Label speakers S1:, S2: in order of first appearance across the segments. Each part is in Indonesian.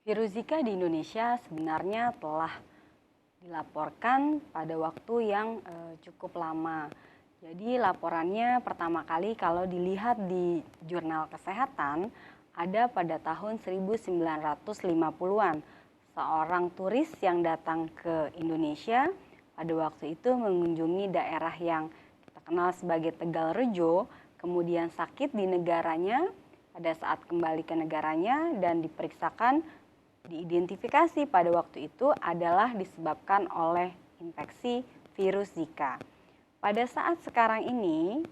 S1: Virus Zika di Indonesia sebenarnya telah dilaporkan pada waktu yang cukup lama. Jadi laporannya pertama kali kalau dilihat di jurnal kesehatan ada pada tahun 1950-an. Seorang turis yang datang ke Indonesia pada waktu itu mengunjungi daerah yang kita kenal sebagai Tegalrejo, kemudian sakit di negaranya. Pada saat kembali ke negaranya dan diperiksakan, diidentifikasi pada waktu itu adalah disebabkan oleh infeksi virus Zika. Pada saat sekarang ini,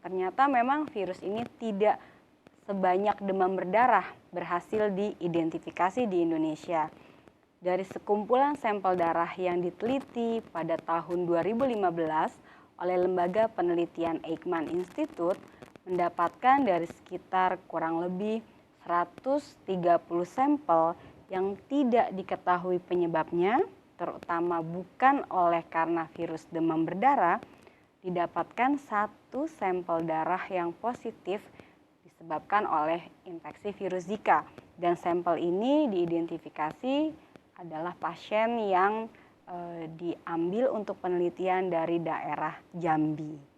S1: ternyata memang virus ini tidak sebanyak demam berdarah berhasil diidentifikasi di Indonesia. Dari sekumpulan sampel darah yang diteliti pada tahun 2015 oleh Lembaga Penelitian Eijkman Institute, mendapatkan dari sekitar kurang lebih 130 sampel yang tidak diketahui penyebabnya, terutama bukan oleh karena virus demam berdarah, didapatkan satu sampel darah yang positif disebabkan oleh infeksi virus Zika. Dan sampel ini diidentifikasi adalah pasien yang diambil untuk penelitian dari daerah Jambi.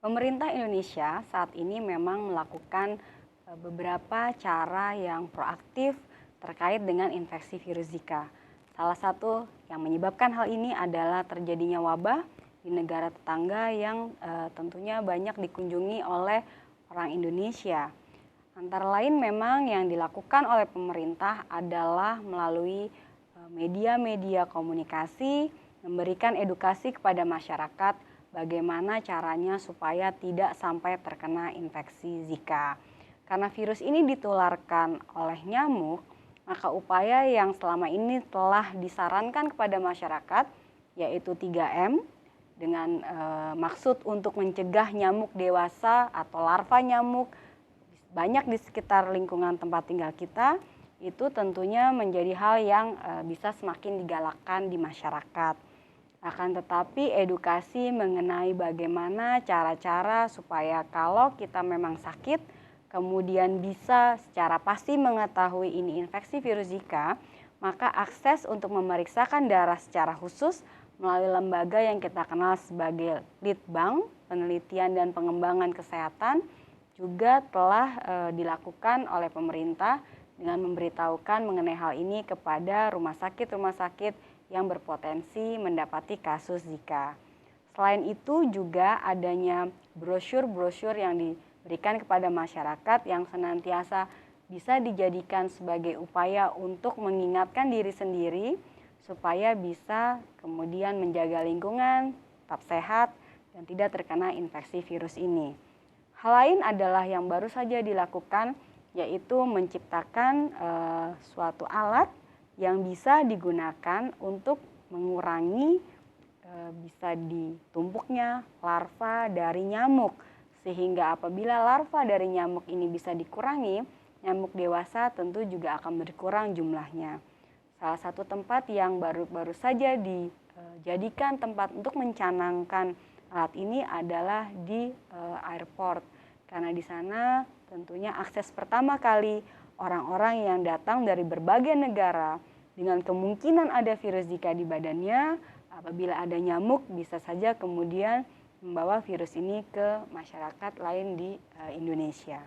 S1: Pemerintah Indonesia saat ini memang melakukan beberapa cara yang proaktif terkait dengan infeksi virus Zika. Salah satu yang menyebabkan hal ini adalah terjadinya wabah di negara tetangga yang tentunya banyak dikunjungi oleh orang Indonesia. Antara lain memang yang dilakukan oleh pemerintah adalah melalui media-media komunikasi, memberikan edukasi kepada masyarakat bagaimana caranya supaya tidak sampai terkena infeksi Zika. Karena virus ini ditularkan oleh nyamuk, maka upaya yang selama ini telah disarankan kepada masyarakat yaitu 3M dengan maksud untuk mencegah nyamuk dewasa atau larva nyamuk banyak di sekitar lingkungan tempat tinggal kita, itu tentunya menjadi hal yang bisa semakin digalakkan di masyarakat. Akan tetapi edukasi mengenai bagaimana cara-cara supaya kalau kita memang sakit, kemudian bisa secara pasti mengetahui ini infeksi virus Zika, maka akses untuk memeriksakan darah secara khusus melalui lembaga yang kita kenal sebagai Litbang, Penelitian dan Pengembangan Kesehatan, juga telah dilakukan oleh pemerintah dengan memberitahukan mengenai hal ini kepada rumah sakit yang berpotensi mendapati kasus Zika. Selain itu juga adanya brosur-brosur yang diberikan kepada masyarakat yang senantiasa bisa dijadikan sebagai upaya untuk mengingatkan diri sendiri supaya bisa kemudian menjaga lingkungan, tetap sehat, dan tidak terkena infeksi virus ini. Hal lain adalah yang baru saja dilakukan yaitu menciptakan suatu alat yang bisa digunakan untuk mengurangi bisa ditumpuknya larva dari nyamuk. Sehingga apabila larva dari nyamuk ini bisa dikurangi, nyamuk dewasa tentu juga akan berkurang jumlahnya. Salah satu tempat yang baru saja dijadikan tempat untuk mencanangkan alat ini adalah di airport. Karena di sana tentunya akses pertama kali orang-orang yang datang dari berbagai negara dengan kemungkinan ada virus Zika di badannya, apabila ada nyamuk bisa saja kemudian membawa virus ini ke masyarakat lain di Indonesia.